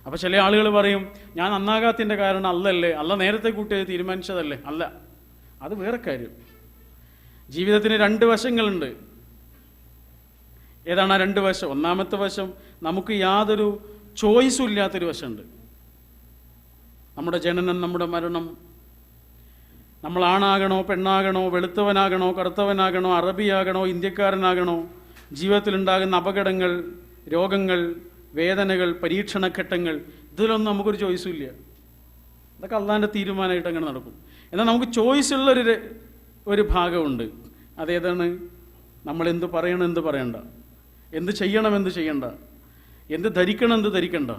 അപ്പോൾ ചില ആളുകൾ പറയും, ഞാൻ നന്നാകാത്തതിൻ്റെ കാരണം അല്ലല്ലേ, അല്ല നേരത്തെ കൂട്ടി തീരുമാനിച്ചതല്ലേ. അല്ല, അത് വേറെ കാര്യം. ജീവിതത്തിന് രണ്ട് വശങ്ങളുണ്ട്. ഏതാണ് ആ രണ്ട് വശം? ഒന്നാമത്തെ വശം, നമുക്ക് യാതൊരു ചോയ്സും ഇല്ലാത്തൊരു വശമുണ്ട്. നമ്മുടെ ജനനം, നമ്മുടെ മരണം, നമ്മൾ ആണാകണോ പെണ്ണാകണോ, വെളുത്തവനാകണോ കറുത്തവനാകണോ, അറബിയാകണോ ഇന്ത്യക്കാരനാകണോ, ജീവിതത്തിലുണ്ടാകുന്ന അപകടങ്ങൾ, രോഗങ്ങൾ, വേദനകൾ, പരീക്ഷണഘട്ടങ്ങൾ, ഇതിലൊന്നും നമുക്കൊരു ചോയ്സും ഇല്ല. അതൊക്കെ അള്ളാഹിൻ്റെ തീരുമാനമായിട്ട് അങ്ങനെ നടക്കും. എന്നാൽ നമുക്ക് ചോയ്സുള്ളൊരു ഭാഗമുണ്ട്. അതേതാണ്? നമ്മൾ എന്ത് പറയണം, എന്ത് പറയണ്ട, എന്ത് ചെയ്യണം, എന്ത് ചെയ്യണ്ട, എന്ത് ധരിക്കണം, എന്ത് ധരിക്കണ്ട,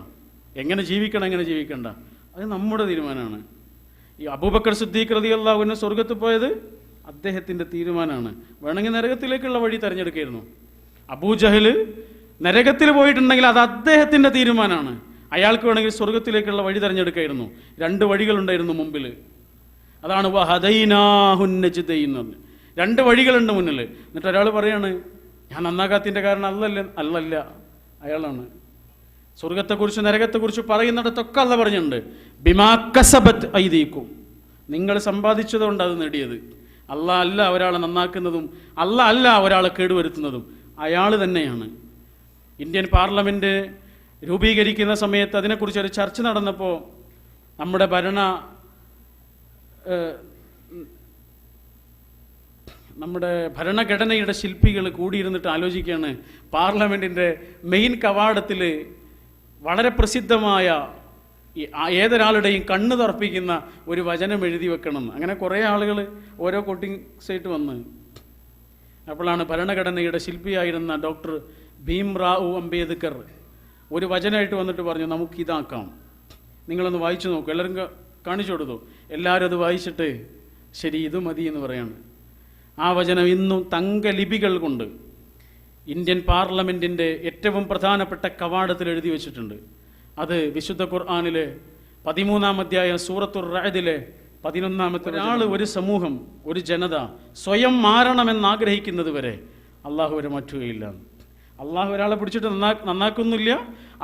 എങ്ങനെ ജീവിക്കണം, എങ്ങനെ ജീവിക്കണ്ട, അത് നമ്മുടെ തീരുമാനമാണ്. ഈ അബൂബക്കർ സിദ്ദീഖ് റളിയല്ലാഹു അൻഹു സ്വർഗ്ഗത്തിൽ പോയത് അദ്ദേഹത്തിൻ്റെ തീരുമാനമാണ്. വേണമെങ്കിൽ നരകത്തിലേക്കുള്ള വഴി തിരഞ്ഞെടുക്കായിരുന്നു. അബൂജഹൽ നരകത്തിൽ പോയിട്ടുണ്ടെങ്കിൽ അത് അദ്ദേഹത്തിൻ്റെ തീരുമാനമാണ്. അയാൾക്ക് വേണമെങ്കിൽ സ്വർഗത്തിലേക്കുള്ള വഴി തിരഞ്ഞെടുക്കായിരുന്നു. രണ്ട് വഴികളുണ്ടായിരുന്നു മുമ്പിൽ. അതാണ് വഹദൈനാഹുൻ നജ്ദൈൻ എന്ന് പറഞ്ഞത്. രണ്ട് വഴികളുണ്ട് മുന്നിൽ. എന്നിട്ട് ഒരാൾ പറയാണ്, ഞാൻ നന്നാകാത്തതിൻ്റെ കാരണം അല്ലല്ല, അയാളാണ്. സ്വർഗത്തെക്കുറിച്ച് നരകത്തെക്കുറിച്ച് പറയുന്നിടത്തൊക്കെ അല്ല പറഞ്ഞിട്ടുണ്ട്, ബിമാ കസബത് ഐദീക്കും, നിങ്ങൾ സമ്പാദിച്ചതുകൊണ്ട് അത് നേടിയത്. അല്ലാഹ് അല്ല ഒരാളെ നന്നാക്കുന്നതും, അല്ലാഹ് അല്ല ഒരാളെ കേടുവരുത്തുന്നതും, അയാൾ തന്നെയാണ്. ഇന്ത്യൻ പാർലമെൻറ്റ് രൂപീകരിക്കുന്ന സമയത്ത് അതിനെക്കുറിച്ചൊരു ചർച്ച നടന്നപ്പോൾ നമ്മുടെ ഭരണഘടനയുടെ ശില്പികൾ കൂടിയിരുന്നിട്ട് ആലോചിക്കുകയാണ്, പാർലമെൻറ്റിൻ്റെ മെയിൻ കവാടത്തിൽ വളരെ പ്രസിദ്ധമായ ഏതൊരാളുടെയും കണ്ണ് തറപ്പിക്കുന്ന ഒരു വചനം എഴുതി വെക്കണം. അങ്ങനെ കുറേ ആളുകൾ ഓരോ കോട്ടിങ്സായിട്ട് വന്ന്, അപ്പോഴാണ് ഭരണഘടനയുടെ ശില്പിയായിരുന്ന ഡോക്ടർ ഭീംറാവു അംബേദ്കർ ഒരു വചനമായിട്ട് വന്നിട്ട് പറഞ്ഞു, നമുക്കിതാക്കാം, നിങ്ങളൊന്ന് വായിച്ചു നോക്കൂ. എല്ലാവരും കാണിച്ചു കൊടുത്തു. എല്ലാവരും അത് വായിച്ചിട്ട് ശരി ഇത് മതി എന്ന് പറയാണ്. ആ വചനം ഇന്നും തങ്കലിപികൾ കൊണ്ട് ഇന്ത്യൻ പാർലമെൻറ്റിൻ്റെ ഏറ്റവും പ്രധാനപ്പെട്ട കവാടത്തിൽ എഴുതി വെച്ചിട്ടുണ്ട്. അത് വിശുദ്ധ ഖുർആനിലെ 13-ാം അധ്യായം സൂറത്തുർ റഅദിലെ 11-ാമത്തെ ഒരാൾ, ഒരു സമൂഹം, ഒരു ജനത സ്വയം മാറണമെന്നാഗ്രഹിക്കുന്നത് വരെ അള്ളാഹു വരെ മാറ്റുകയില്ല. അള്ളാഹു ഒരാളെ പിടിച്ചിട്ട് നന്നാക്കുന്നില്ല,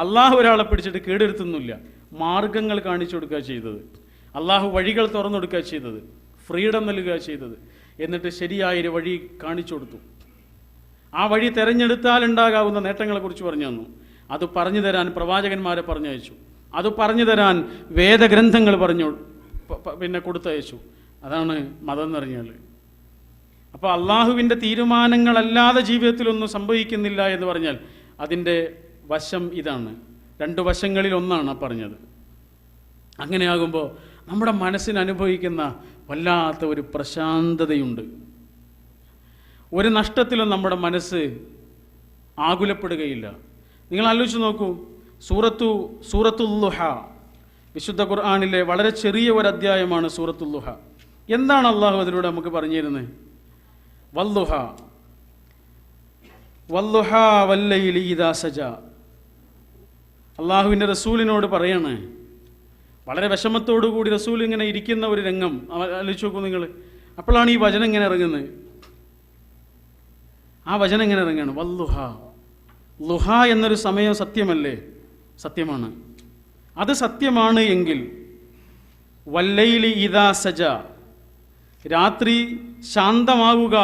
അള്ളാഹു ഒരാളെ പിടിച്ചിട്ട് കേടുവരുത്തുന്നില്ല. മാർഗങ്ങൾ കാണിച്ചു കൊടുക്കുക ചെയ്തത്, അള്ളാഹു വഴികൾ തുറന്നു കൊടുക്കുക ചെയ്തത്, ഫ്രീഡം നൽകുക ചെയ്തത്. എന്നിട്ട് ശരിയായൊരു വഴി കാണിച്ചു കൊടുത്തു. ആ വഴി തിരഞ്ഞെടുത്താൽ ഉണ്ടാകാവുന്ന നേട്ടങ്ങളെക്കുറിച്ച് പറഞ്ഞു തന്നു. അത് പറഞ്ഞു തരാൻ പ്രവാചകന്മാരെ പറഞ്ഞയച്ചു. അത് പറഞ്ഞു തരാൻ വേദഗ്രന്ഥങ്ങൾ കൊടുത്തയച്ചു. അതാണ് മതം എന്ന് പറഞ്ഞാൽ. അപ്പോൾ അള്ളാഹുവിൻ്റെ തീരുമാനങ്ങളല്ലാതെ ജീവിതത്തിലൊന്നും സംഭവിക്കുന്നില്ല എന്ന് പറഞ്ഞാൽ അതിൻ്റെ വശം ഇതാണ്. രണ്ട് വശങ്ങളിൽ ഒന്നാണ് പറഞ്ഞത്. അങ്ങനെയാകുമ്പോൾ നമ്മുടെ മനസ്സിന് അനുഭവിക്കുന്ന വല്ലാത്ത ഒരു പ്രശാന്തതയുണ്ട്. ഒരു നഷ്ടത്തിലും നമ്മുടെ മനസ്സ് ആകുലപ്പെടുകയില്ല. നിങ്ങൾ ആലോചിച്ച് നോക്കൂ, സൂറത്തുൽ ളുഹ, വിശുദ്ധ ഖുർആനിലെ വളരെ ചെറിയ ഒരു അധ്യായമാണ് സൂറത്തുൽ ളുഹ. എന്താണ് അള്ളാഹു അതിലൂടെ നമുക്ക് പറഞ്ഞു തരുന്നത്? വല്ലുഹ വല്ലൈലി ഇദാ സജ. അള്ളാഹുവിൻ്റെ റസൂലിനോട് പറയാണ്, വളരെ വിഷമത്തോടു കൂടി റസൂൽ ഇങ്ങനെ ഇരിക്കുന്ന ഒരു രംഗം ആലോചിച്ച് നോക്കൂ നിങ്ങൾ. അപ്പോഴാണ് ഈ വചനം ഇങ്ങനെ ഇറങ്ങുന്നത്. ആ വചനം ഇങ്ങനെ ഇറങ്ങുകയാണ്, വല്ലുഹ. ലുഹ എന്നൊരു സമയം സത്യമല്ലേ? സത്യമാണ്. അത് സത്യമാണ് എങ്കിൽ വല്ലൈലി ഇദാ സജ, രാത്രി ശാന്തമാവുക,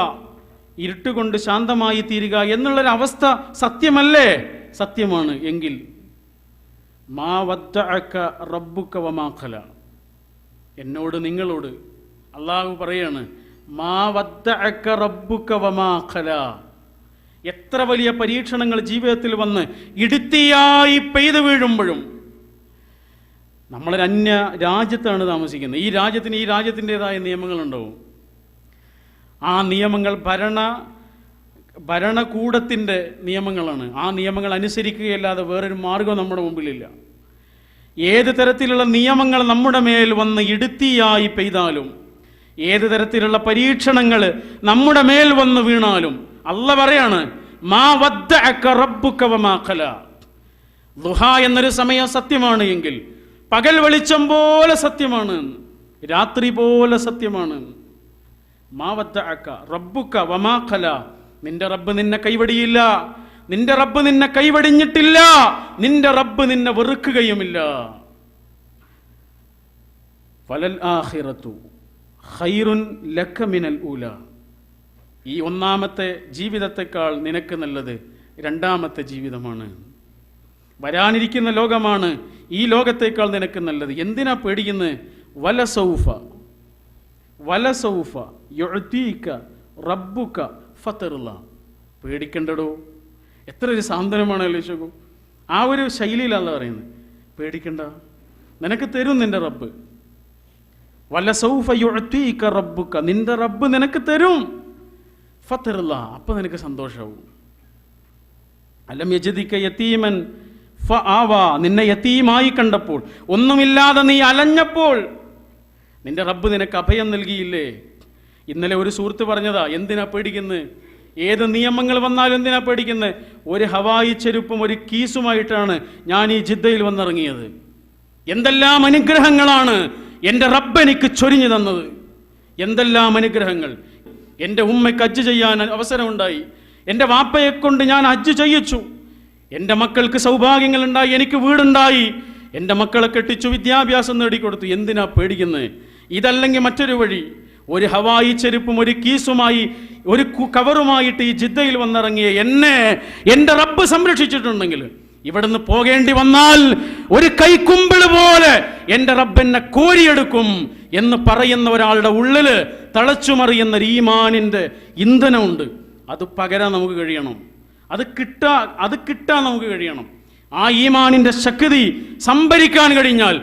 ഇരുട്ടുകൊണ്ട് ശാന്തമായി തീരുക എന്നുള്ളൊരവസ്ഥ സത്യമല്ലേ? സത്യമാണ് എങ്കിൽ മാ വദ്ദഅക റബ്ബുക വമാ ഖല, എന്നോട് നിങ്ങളോട് അള്ളാഹു പറയാണ്, മാ വദ്ദഅക റബ്ബുക വമാ ഖല. എത്ര വലിയ പരീക്ഷണങ്ങൾ ജീവിതത്തിൽ വന്ന് ഇടുത്തിയായി പെയ്തു വീഴുമ്പോഴും, നമ്മളൊരു അന്യ രാജ്യത്താണ് താമസിക്കുന്നത്. ഈ രാജ്യത്തിൻ്റെതായ നിയമങ്ങളുണ്ടാവും. ആ നിയമങ്ങൾ ഭരണകൂടത്തിൻ്റെ നിയമങ്ങളാണ്. ആ നിയമങ്ങൾ അനുസരിക്കുകയല്ലാതെ വേറൊരു മാർഗം നമ്മുടെ മുമ്പിലില്ല. ഏത് തരത്തിലുള്ള നിയമങ്ങൾ നമ്മുടെ മേൽ വന്ന് ഇടുത്തിയായി പെയ്താലും, ഏത് തരത്തിലുള്ള പരീക്ഷണങ്ങൾ നമ്മുടെ മേൽ വന്ന് വീണാലും, അല്ലാഹ് പറയാണ്, മാ വദ്ദഅക റബ്ബുക വമാ ഖല. ളുഹ എന്നൊരു സമയം സത്യമാണ് എങ്കിൽ പകൽ വെളിച്ചം പോലെ സത്യമാണ്, രാത്രി പോലെ സത്യമാണ്. മാ വദ്ദഅക റബ്ബുക വമാ ഖല, നിന്റെ റബ്ബ് നിന്നെ കൈവടിയില്ല, നിന്റെ റബ്ബ് നിന്നെ കൈവടിഞ്ഞിട്ടില്ല, നിന്റെ റബ്ബ് നിന്നെ വെറുക്കുകയുമില്ല. വലൽ ആഖിറതു ഖൈറുൻ ലക മിനൽ ഊല. ഈ ഒന്നാമത്തെ ജീവിതത്തെക്കാൾ നിനക്ക് നല്ലത് രണ്ടാമത്തെ ജീവിതമാണ്. വരാനിരിക്കുന്ന ലോകമാണ് ഈ ലോകത്തേക്കാൾ നിനക്ക് നല്ലത്. എന്തിനാ പേടിക്കുന്നത്? വലസൗഫ യുഅ്തീക റബ്ബുക ഫതർള. പേടിക്കണ്ടടോ. എത്ര ഒരു സാന്ത്വനമാണ് ആലോചിച്ചു. ആ ഒരു ശൈലിയിലല്ല പറയുന്നത്. പേടിക്കണ്ട, നിനക്ക് തരും നിന്റെ റബ്ബ്. വലസൗഫ യുഅ്തീക റബ്ബുക, നിന്റെ റബ്ബ് നിനക്ക് തരും. ഫതർള, അപ്പം നിനക്ക് സന്തോഷമാവും. അലം യജിദിക യതീമൻ ഫആവ, നിന്നെ യതീമായി കണ്ടപ്പോൾ, ഒന്നുമില്ലാതെ നീ അലഞ്ഞപ്പോൾ നിന്റെ റബ്ബ് നിനക്ക് അഭയം നൽകിയില്ലേ? ഇന്നലെ ഒരു സുഹൃത്ത് പറഞ്ഞതാ, എന്തിനാ പേടിക്കുന്നത്? ഏത് നിയമങ്ങൾ വന്നാലും എന്തിനാ പേടിക്കുന്നത്? ഒരു ഹവായി ചെരുപ്പും ഒരു കീസുമായിട്ടാണ് ഞാൻ ഈ ജിദ്ദയിൽ വന്നിറങ്ങിയത്. എന്തെല്ലാം അനുഗ്രഹങ്ങളാണ് എൻ്റെ റബ്ബ് എനിക്ക് ചൊരിഞ്ഞു തന്നത്. എന്തെല്ലാം അനുഗ്രഹങ്ങൾ. എൻ്റെ ഉമ്മയ്ക്ക് ഹജ്ജ് ചെയ്യാൻ അവസരമുണ്ടായി. എൻ്റെ വാപ്പയെ കൊണ്ട് ഞാൻ ഹജ്ജ് ചെയ്യിച്ചു. എൻ്റെ മക്കൾക്ക് സൗഭാഗ്യങ്ങളുണ്ടായി, എനിക്ക് വീടുണ്ടായി, എൻ്റെ മക്കളെ കെട്ടിച്ചു, വിദ്യാഭ്യാസം നേടിക്കൊടുത്തു. എന്തിനാ പേടിക്കുന്നത്? ഇതല്ലെങ്കിൽ മറ്റൊരു വഴി. ഒരു ഹവായി ചെരുപ്പും ഒരു കീസുമായി ഒരു കവറുമായിട്ട് ഈ ജിദ്ദയിൽ വന്നിറങ്ങിയ എന്നെ എൻ്റെ റബ്ബ് സംരക്ഷിച്ചിട്ടുണ്ടെങ്കിൽ, ഇവിടുന്ന് പോകേണ്ടി വന്നാൽ ഒരു കൈക്കുമ്പിള് പോലെ എൻ്റെ റബ്ബ് എന്നെ കോരിയെടുക്കും എന്ന് പറയുന്ന ഒരാളുടെ ഉള്ളിൽ തളച്ചുമറിയുന്ന ഈമാനിൻ്റെ ഇന്ധനമുണ്ട്. അത് പകരാൻ നമുക്ക് കഴിയണം. അത് കിട്ടാൻ നമുക്ക് കഴിയണം. ആ ഈമാനിന്റെ ശക്തി സംഭരിക്കാൻ കഴിഞ്ഞാൽ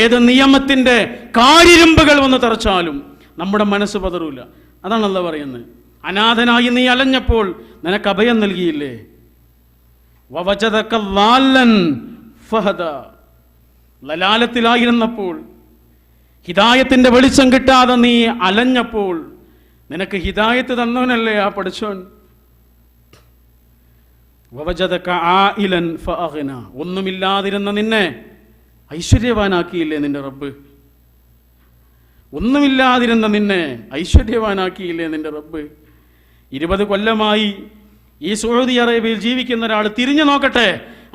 ഏത് നിയമത്തിന്റെ കാരിരുമ്പുകൾ വന്ന് തറച്ചാലും നമ്മുടെ മനസ്സ് പതറൂല. അതാണ് അല്ലാഹു പറയുന്നത്. അനാഥനായി നീ അലഞ്ഞപ്പോൾ നിനക്ക് അഭയം നൽകിയില്ലേ? വവജദക ളാല്ലൻ ഫഹദ, ലലാലത്തിലായിരുന്നപ്പോൾ, ഹിദായത്തിന്റെ വെളിച്ചം കിട്ടാതെ നീ അലഞ്ഞപ്പോൾ നിനക്ക് ഹിദായത്ത് തന്നവനല്ലേ ആ പഠിച്ചോൻ. വവജദക ആയിലൻ ഫഅഗ്ന, ഒന്നുമില്ലാതിരുന്ന നിന്നെ ഐശ്വര്യവാനാക്കിയില്ലേ നിന്റെ റബ്ബ്? ഒന്നുമില്ലാതിരുന്ന നിന്നെ ഐശ്വര്യവാനാക്കിയില്ലേ നിന്റെ റബ്ബ്? 20 കൊല്ലമായി ഈ സൗദി അറേബ്യയിൽ ജീവിക്കുന്ന ഒരാൾ തിരിഞ്ഞു നോക്കട്ടെ.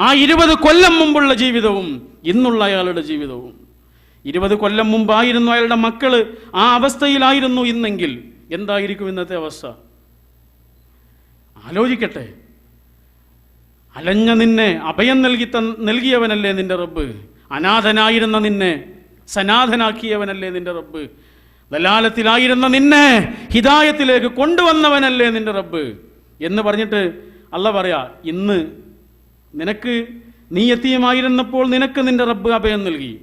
ആ 20 കൊല്ലം മുമ്പുള്ള ജീവിതവും ഇന്നുള്ള അയാളുടെ ജീവിതവും. 20 കൊല്ലം മുമ്പായിരുന്നു അയാളുടെ മക്കള് ആ അവസ്ഥയിലായിരുന്നു ഇന്നെങ്കിൽ എന്തായിരിക്കും ഇന്നത്തെ അവസ്ഥ? ആലോചിക്കട്ടെ. അലഞ്ഞ നിന്നെ അഭയം നൽകിയവനല്ലേ നിന്റെ റബ്ബ്? അനാഥനായിരുന്ന നിന്നെ സനാഥനാക്കിയവനല്ലേ നിന്റെ റബ്ബ്? ദലാലത്തിലായിരുന്ന നിന്നെ ഹിദായത്തിലേക്ക് കൊണ്ടുവന്നവനല്ലേ നിന്റെ റബ്ബ്? എന്ന് പറഞ്ഞിട്ട് അല്ലാഹു പറയാ, ഇന്ന് നീ യതീമായിരുന്നപ്പോൾ നിനക്ക് നിന്റെ റബ്ബ് അഭയം നൽകി.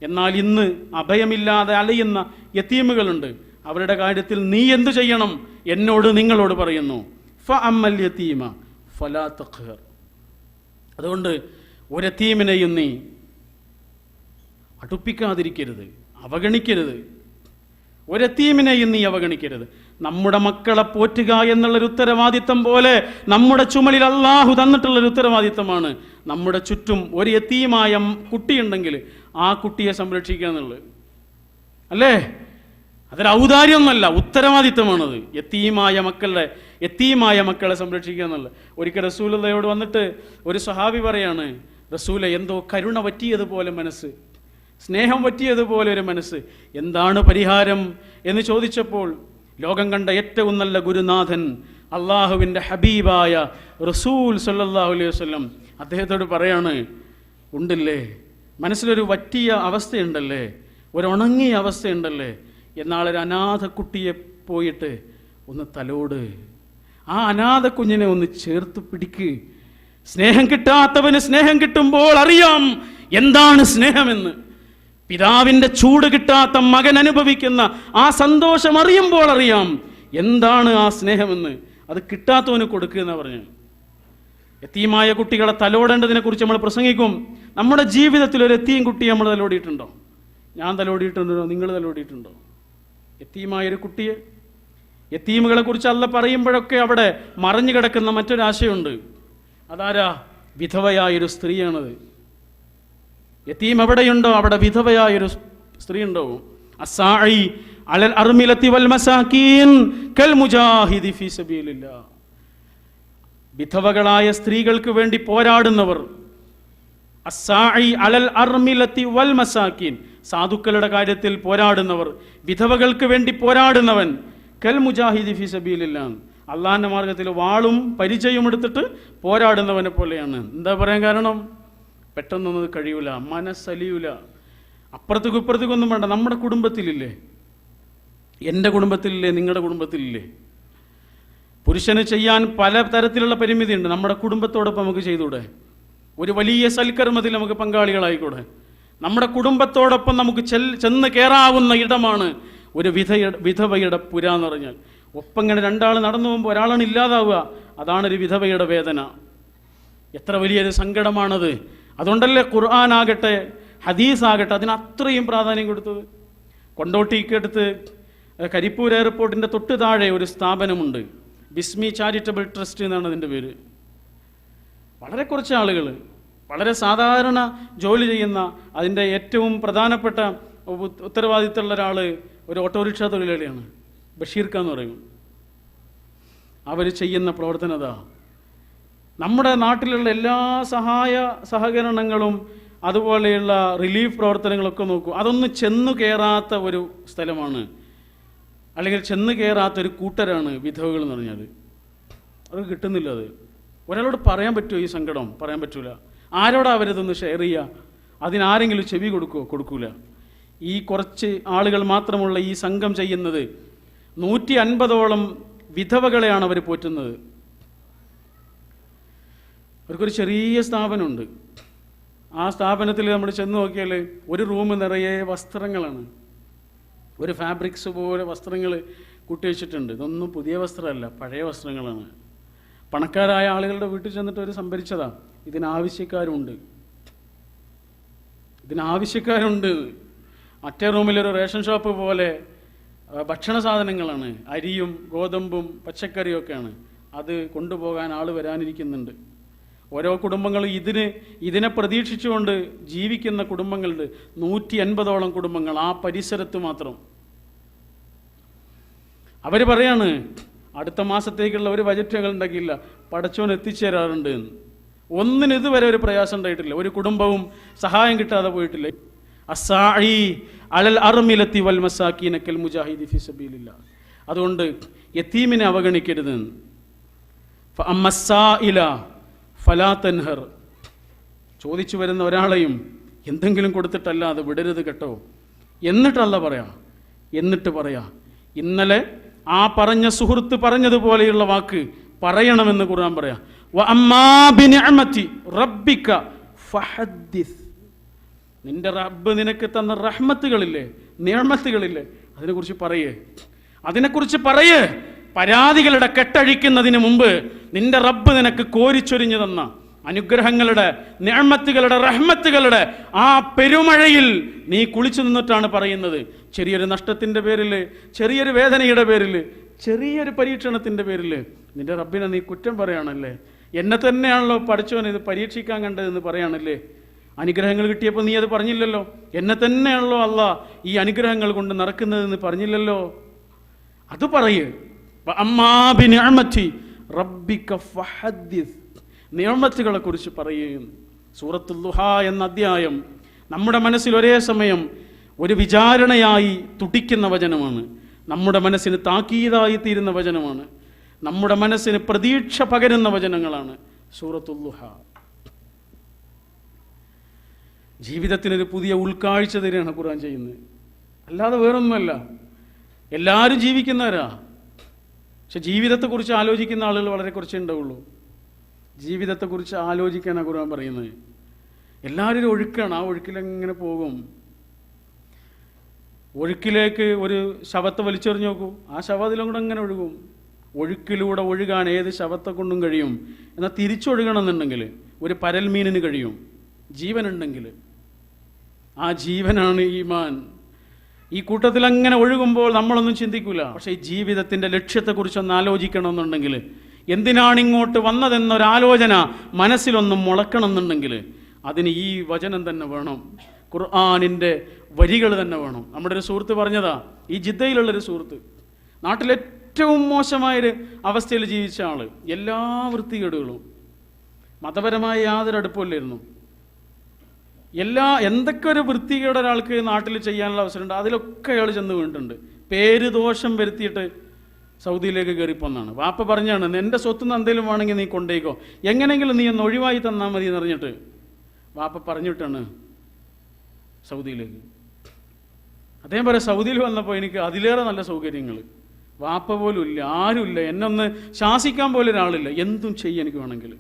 എന്നാൽ ഇന്ന് അഭയമില്ലാതെ അലയുന്ന യതീമുകളുണ്ട്. അവരുടെ കാര്യത്തിൽ നീ എന്തു ചെയ്യണം? എന്നോട് നിങ്ങളോട് പറയുന്നു, ഫഅമ്മൽ യതീമ ഫലാ തഖ്ഹർ. അതുകൊണ്ട് ഒരു യതീമിനെയും നീ അടുപ്പിക്കാതിരിക്കരുത്, അവഗണിക്കരുത്. ഒരു യതീമിനെയും നീ അവഗണിക്കരുത്. നമ്മുടെ മക്കളെ പോറ്റുക എന്നുള്ളൊരു ഉത്തരവാദിത്തം പോലെ നമ്മുടെ ചുമലിൽ അല്ലാഹു തന്നിട്ടുള്ളൊരു ഉത്തരവാദിത്തമാണ് നമ്മുടെ ചുറ്റും ഒരു യതീമായ കുട്ടിയുണ്ടെങ്കിൽ ആ കുട്ടിയെ സംരക്ഷിക്കുക എന്നുള്ളത്. അല്ലേ? അതൊരു ഔദാര്യമൊന്നുമല്ല, ഉത്തരവാദിത്തമാണത്. യതീമായ മക്കളെ സംരക്ഷിക്കുക എന്നുള്ളത്. ഒരിക്കൽ റസൂലുള്ളാഹിയോട് വന്നിട്ട് ഒരു സ്വഹാബി പറയാണ്, റസൂലെ, എന്തോ കരുണ പറ്റിയതുപോലെ മനസ്സ്, സ്നേഹം പറ്റിയതുപോലെ ഒരു മനസ്സ്, എന്താണ് പരിഹാരം എന്ന് ചോദിച്ചപ്പോൾ ലോകം കണ്ട ഏറ്റവും നല്ല ഗുരുനാഥൻ അള്ളാഹുവിൻ്റെ ഹബീബായ റസൂൽ സല്ലല്ലാഹു അലൈഹി വസല്ലം അദ്ദേഹത്തോട് പറയാണ്, ഉണ്ടല്ലേ, മനസ്സിലൊരു വറ്റിയ അവസ്ഥയുണ്ടല്ലേ, ഒരു ഉണങ്ങിയ അവസ്ഥയുണ്ടല്ലേ, എന്നാളൊരു അനാഥ കുട്ടിയെ പോയിട്ട് ഒന്ന് തലോട്, ആ അനാഥ കുഞ്ഞിനെ ഒന്ന് ചേർത്ത് പിടിക്ക്. സ്നേഹം കിട്ടാത്തവന് സ്നേഹം കിട്ടുമ്പോൾ അറിയാം എന്താണ് സ്നേഹമെന്ന്. പിതാവിൻ്റെ ചൂട് കിട്ടാത്ത മകൻ അനുഭവിക്കുന്ന ആ സന്തോഷം അറിയുമ്പോൾ അറിയാം എന്താണ് ആ സ്നേഹമെന്ന്. അത് കിട്ടാത്തവന് കൊടുക്കുക എന്ന് പറഞ്ഞു. യതീമായ കുട്ടികളെ തലോടേണ്ടതിനെ കുറിച്ച് നമ്മൾ പ്രസംഗിക്കും. നമ്മുടെ ജീവിതത്തിൽ ഒരു യതീം കുട്ടിയെ നമ്മൾ തലോടിയിട്ടുണ്ടോ? ഞാൻ തലോടിയിട്ടുണ്ടോ? നിങ്ങൾ തലോടിയിട്ടുണ്ടോ? യതീമായൊരു കുട്ടിയെ. യതീമുകളെ കുറിച്ച് അല്ലാഹു പറയുമ്പോഴൊക്കെ അവിടെ മറഞ്ഞു കിടക്കുന്ന മറ്റൊരാശയമുണ്ട്. അതാരാ? വിധവയായൊരു സ്ത്രീയാണത്. യതീം എവിടെയുണ്ടോ അവിടെ വിധവയായൊരു സ്ത്രീ ഉണ്ടാവും. അസ്സാഇ അലൽ അർമിലത്തി വൽ മസാകീൻ കൽ മുജാഹിദി ഫീ സബീലില്ലാഹ്. വിധവകളായ സ്ത്രീകൾക്ക് വേണ്ടി പോരാടുന്നവർ, അസ്സാഇ അലൽ അർമിലത്തി വൽ മസാക്കീൻ, സാധുക്കളുടെ കാര്യത്തിൽ പോരാടുന്നവർ, വിധവകൾക്ക് വേണ്ടി പോരാടുന്നവൻ, കൽ മുജാഹിദി ഫി സബീലില്ലാഹ്, അള്ളാഹിന്റെ മാർഗത്തിൽ വാളും പരിചയം എടുത്തിട്ട് പോരാടുന്നവനെ പോലെയാണ്. എന്താ പറയാൻ കാരണം? പെട്ടെന്നൊന്നും കഴിയൂല, മനസ്സലിയൂല. അപ്പുറത്തേക്കും ഇപ്പുറത്തേക്കൊന്നും വേണ്ട. നമ്മുടെ കുടുംബത്തിലില്ലേ, എൻ്റെ കുടുംബത്തിലില്ലേ, നിങ്ങളുടെ കുടുംബത്തിലില്ലേ? പുരുഷന് ചെയ്യാൻ പല തരത്തിലുള്ള പരിമിതിയുണ്ട്. നമ്മുടെ കുടുംബത്തോടൊപ്പം നമുക്ക് ചെയ്തുകൂടെ? ഒരു വലിയ സൽക്കർമ്മത്തിൽ നമുക്ക് പങ്കാളികളായിക്കൂടെ? നമ്മുടെ കുടുംബത്തോടൊപ്പം നമുക്ക് ചെന്ന് കയറാവുന്ന ഇടമാണ് ഒരു വിധവയുടെ പുര എന്ന് പറഞ്ഞാൽ. ഒപ്പം ഇങ്ങനെ രണ്ടാൾ നടന്നു പോകുമ്പോൾ ഒരാളാണ് ഇല്ലാതാവുക. അതാണൊരു വിധവയുടെ വേദന. എത്ര വലിയൊരു സങ്കടമാണത്. അതുകൊണ്ടല്ലേ ഖുർആനാകട്ടെ ഹദീസാകട്ടെ അതിന് അത്രയും പ്രാധാന്യം കൊടുത്തത്. കൊണ്ടോട്ടിക്കടുത്ത് കരിപ്പൂർ എയർപോർട്ടിൻ്റെ തൊട്ട് താഴെ ഒരു സ്ഥാപനമുണ്ട്, ബിസ്മി ചാരിറ്റബിൾ ട്രസ്റ്റ് എന്നാണ് അതിൻ്റെ പേര്. വളരെ കുറച്ച് ആളുകൾ, വളരെ സാധാരണ ജോലി ചെയ്യുന്ന, അതിൻ്റെ ഏറ്റവും പ്രധാനപ്പെട്ട ഉത്തരവാദിത്തമുള്ള ഒരാൾ ഒരു ഓട്ടോറിക്ഷ തൊഴിലാളിയാണ്, ബഷീർ ഖാൻ എന്ന് പറയും. അവർ ചെയ്യുന്ന പ്രവർത്തനത നമ്മുടെ നാട്ടിലുള്ള എല്ലാ സഹകരണങ്ങളും അതുപോലെയുള്ള റിലീഫ് പ്രവർത്തനങ്ങളൊക്കെ നോക്കൂ. അതൊന്നും ചെന്നു കയറാത്ത ഒരു സ്ഥലമാണ്, അല്ലെങ്കിൽ ചെന്ന് കയറാത്തൊരു കൂട്ടരാണ് വിധവകൾ എന്ന് പറഞ്ഞാൽ. അത് കിട്ടുന്നില്ല. അത് ഒരാളോട് പറയാൻ പറ്റുമോ ഈ സങ്കടം? പറയാൻ പറ്റൂല. ആരോടാ അവരതൊന്ന് ഷെയർ ചെയ്യുക? അതിനാരെങ്കിലും ചെവി കൊടുക്കൂല. ഈ കുറച്ച് ആളുകൾ മാത്രമുള്ള ഈ സംഘം ചെയ്യുന്നത് 150ഓളം വിധവകളെയാണ് അവർ പോറ്റുന്നത്. അവർക്കൊരു ചെറിയ സ്ഥാപനമുണ്ട്. ആ സ്ഥാപനത്തിൽ നമ്മൾ ചെന്ന് നോക്കിയാൽ ഒരു റൂം നിറയെ വസ്ത്രങ്ങളാണ്. ഒരു ഫാബ്രിക്സ് പോലെ വസ്ത്രങ്ങൾ കൂട്ടിവെച്ചിട്ടുണ്ട്. ഇതൊന്നും പുതിയ വസ്ത്രമല്ല, പഴയ വസ്ത്രങ്ങളാണ്. പണക്കാരായ ആളുകളുടെ വീട്ടിൽ ചെന്നിട്ട് അവർ സംഭരിച്ചതാണ്. ഇതിനാവശ്യക്കാരുണ്ട്. മറ്റേ റൂമിലൊരു റേഷൻ ഷോപ്പ് പോലെ ഭക്ഷണ സാധനങ്ങളാണ്, അരിയും ഗോതമ്പും പച്ചക്കറിയും ഒക്കെയാണ്. അത് കൊണ്ടുപോകാൻ ആൾ വരാനിരിക്കുന്നുണ്ട്. ഓരോ കുടുംബങ്ങളും ഇതിനെ പ്രതീക്ഷിച്ചുകൊണ്ട് ജീവിക്കുന്ന കുടുംബങ്ങളുണ്ട്. 150ഓളം കുടുംബങ്ങൾ ആ പരിസരത്ത് മാത്രം. അവർ പറയാണ് അടുത്ത മാസത്തേക്കുള്ള ഒരു ബജറ്റുകൾ ഉണ്ടാക്കിയില്ല, പടച്ചോൻ എത്തിച്ചേരാറുണ്ട് എന്ന്. ഒന്നിന് ഇതുവരെ ഒരു പ്രയാസം ഉണ്ടായിട്ടില്ല. ഒരു കുടുംബവും സഹായം കിട്ടാതെ പോയിട്ടില്ല. അസ്സാഇ അലൽ അർമിലത്തി വൽ മസാക്കീന കൽ മുജാഹിദി ഫി സബീലില്ലാഹ്. അതുകൊണ്ട് യതീമിനെ അവഗണിക്കരുത്. ഫഅമ്മസ്സാഇല ഫലാ തൻഹർ, ചോദിച്ചു വരുന്ന ഒരാളെയും എന്തെങ്കിലും കൊടുത്തിട്ടല്ലാതെ വിടരുത് കേട്ടോ. എന്നിട്ടല്ല പറയാ ഇന്നലെ ആ പറഞ്ഞ സുഹൃത്ത് പറഞ്ഞതുപോലെയുള്ള വാക്ക് പറയണമെന്ന് ഖുർആൻ പറയാ. വഅമ്മാ ബിനിഅമതി റബ്ബിക ഫഹദ്ദിസ്, നിന്റെ റബ്ബ് നിനക്ക് തന്ന റഹ്മത്തുകളില്ലേ, നിഅമത്തുകളില്ലേ, അതിനെക്കുറിച്ച് പറയേ. പരാതികളുടെ കെട്ടഴിക്കുന്നതിന് മുമ്പ് നിന്റെ റബ്ബ് നിനക്ക് കോരിച്ചൊരിഞ്ഞു തന്ന അനുഗ്രഹങ്ങളുടെ, നിഅമത്തുകളുടെ, റഹ്മത്തുകളുടെ ആ പെരുമഴയിൽ നീ കുളിച്ചു നിന്നിട്ടാണ് പറയുന്നത്. ചെറിയൊരു നഷ്ടത്തിൻ്റെ പേരിൽ, ചെറിയൊരു വേദനയുടെ പേരിൽ, ചെറിയൊരു പരീക്ഷണത്തിൻ്റെ പേരിൽ നിന്റെ റബ്ബിനെ നീ കുറ്റം പറയാണല്ലേ. എന്നെ തന്നെയാണല്ലോ പഠിച്ചവൻ ഇത് പരീക്ഷിക്കാൻ കണ്ടതെന്ന് പറയാണല്ലേ. അനുഗ്രഹങ്ങൾ കിട്ടിയപ്പോൾ നീ അത് പറഞ്ഞില്ലല്ലോ. എന്നെ തന്നെയാണല്ലോ അല്ലാഹ് ഈ അനുഗ്രഹങ്ങൾ കൊണ്ട് നടക്കുന്നതെന്ന് പറഞ്ഞില്ലല്ലോ. അത് പറയേ. അമ്മാ ബിനിഅമതി റബ്ബിക ഫഹദ്ദിസ്, നിഅമത്തുകളെ കുറിച്ച് പറയുകയും. സൂറത്തുൽ ദുഹാ എന്ന അധ്യായം നമ്മുടെ മനസ്സിൽ ഒരേ സമയം ഒരു വിചാരണയായി തുടിക്കുന്ന വചനമാണ്, നമ്മുടെ മനസ്സിന് താക്കീതായി തീരുന്ന വചനമാണ്, നമ്മുടെ മനസ്സിന് പ്രതീക്ഷ പകരുന്ന വചനങ്ങളാണ് സൂറത്തുൽ ദുഹാ. ജീവിതത്തിനൊരു പുതിയ ഉൾക്കാഴ്ച തരികയാണ് ഖുർആൻ ചെയ്യുന്നത്, അല്ലാതെ വേറൊന്നുമല്ല. എല്ലാവരും ജീവിക്കുന്നവരാ, പക്ഷെ ജീവിതത്തെക്കുറിച്ച് ആലോചിക്കുന്ന ആളുകൾ വളരെ കുറച്ചേ ഉണ്ടാവുള്ളൂ. ജീവിതത്തെക്കുറിച്ച് ആലോചിക്കാനാണ് ഖുർആൻ പറയുന്നത്. എല്ലാവരും ഒരു ഒഴുക്കാണ്, ആ ഒഴുക്കിലെങ്ങനെ പോകും. ഒഴുക്കിലേക്ക് ഒരു ശവത്തെ വലിച്ചെറിഞ്ഞ് നോക്കൂ, ആ ശവം അതിലൂടെ അങ്ങനെ ഒഴുകും. ഒഴുക്കിലൂടെ ഒഴുകാൻ ഏത് ശവത്തെ കൊണ്ടും കഴിയും. എന്നാൽ തിരിച്ചൊഴുകണമെന്നുണ്ടെങ്കിൽ ഒരു പരൽമീനിന് കഴിയും, ജീവനുണ്ടെങ്കിൽ. ആ ജീവനാണ് ഈമാൻ. ഈ കൂട്ടത്തിൽ അങ്ങനെ ഒഴുകുമ്പോൾ നമ്മളൊന്നും ചിന്തിക്കില്ല. പക്ഷേ ഈ ജീവിതത്തിൻ്റെ ലക്ഷ്യത്തെക്കുറിച്ചൊന്ന് ആലോചിക്കണമെന്നുണ്ടെങ്കിൽ, എന്തിനാണ് ഇങ്ങോട്ട് വന്നതെന്നൊരാലോചന മനസ്സിലൊന്നും മുളക്കണമെന്നുണ്ടെങ്കിൽ അതിന് ഈ വചനം തന്നെ വേണം, ഖുർആനിൻ്റെ വരികൾ തന്നെ വേണം. നമ്മുടെ ഒരു സുഹൃത്ത് പറഞ്ഞതാ, ഈ ജിദ്ദയിലുള്ളൊരു സുഹൃത്ത്, നാട്ടിലെ ഏറ്റവും മോശമായൊരു അവസ്ഥയിൽ ജീവിച്ച ആൾ. എല്ലാ വൃത്തികേടുകളും, മതപരമായ യാതൊരു അടുപ്പമില്ലായിരുന്നു. എന്തൊക്കെ ഒരു വൃത്തികേട് ഒരാൾക്ക് നാട്ടിൽ ചെയ്യാനുള്ള അവസരമുണ്ട് അതിലൊക്കെ അയാൾ ചെന്ന് വീണിട്ടുണ്ട്. പേര് ദോഷം വരുത്തിയിട്ട് സൗദിയിലേക്ക് കയറിപ്പോന്നാണ്. വാപ്പ പറഞ്ഞാണ്, എൻ്റെ സ്വത്തുനിന്ന് എന്തെങ്കിലും വേണമെങ്കിൽ നീ കൊണ്ടേക്കോ, എങ്ങനെയെങ്കിലും നീ ഒന്ന് ഒഴിവായി തന്നാൽ മതി എന്ന് പറഞ്ഞിട്ട് വാപ്പ പറഞ്ഞിട്ടാണ് സൗദിയിലേക്ക്. അദ്ദേഹം പറയാം, സൗദിയിൽ വന്നപ്പോൾ എനിക്ക് അതിലേറെ നല്ല സൗകര്യങ്ങൾ, വാപ്പ പോലും ഇല്ല, ആരുമില്ല, എന്നെ ഒന്ന് ശാസിക്കാൻ പോലും ഒരാളില്ല, എന്തും ചെയ്യാൻ എനിക്ക് വേണമെങ്കിൽ.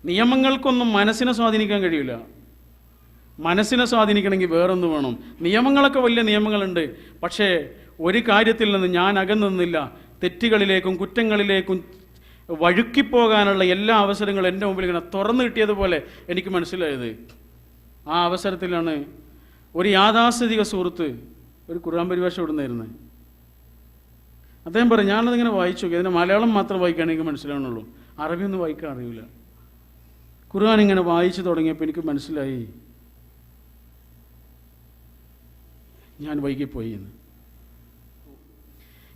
നിയമങ്ങൾക്കൊന്നും മനസ്സിനെ സ്വാധീനിക്കാൻ കഴിയില്ല. മനസ്സിനെ സ്വാധീനിക്കണമെങ്കിൽ വേറൊന്നും വേണം. നിയമങ്ങളൊക്കെ വലിയ നിയമങ്ങളുണ്ട്, പക്ഷേ ഒരു കാര്യത്തിൽ നിന്ന് ഞാൻ അകന്നു നിന്നില്ല. തെറ്റുകളിലേക്കും കുറ്റങ്ങളിലേക്കും വഴുക്കിപ്പോകാനുള്ള എല്ലാ അവസരങ്ങളും എൻ്റെ മുമ്പിൽ ഇങ്ങനെ തുറന്നു കിട്ടിയതുപോലെ എനിക്ക് മനസ്സിലായത്. ആ അവസരത്തിലാണ് ഒരു യാഥാസ്ഥിതിക സുഹൃത്ത് ഒരു ഖുർആൻ പരിഭാഷ ഇടുന്നായിരുന്നത്. അദ്ദേഹം പറയും, ഞാനതിങ്ങനെ വായിച്ചു നോക്കി, അതിന് മലയാളം മാത്രം വായിക്കാൻ എനിക്ക് മനസ്സിലാവുന്നുള്ളൂ, അറബിയൊന്നും വായിക്കാൻ അറിയില്ല. ഖുർആൻ ഇങ്ങനെ വായിച്ചു തുടങ്ങിയപ്പോൾ എനിക്ക് മനസ്സിലായി ഞാൻ വൈകിപ്പോയി എന്ന്.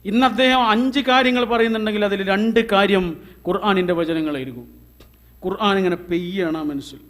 ഇന്ന് അദ്ദേഹം 5 കാര്യങ്ങൾ പറയുന്നുണ്ടെങ്കിൽ അതിൽ 2 കാര്യം ഖുർആനിൻ്റെ വചനങ്ങളായിരിക്കും. ഖുർആൻ ഇങ്ങനെ പെയ്യാണ് മനസ്സിൽ.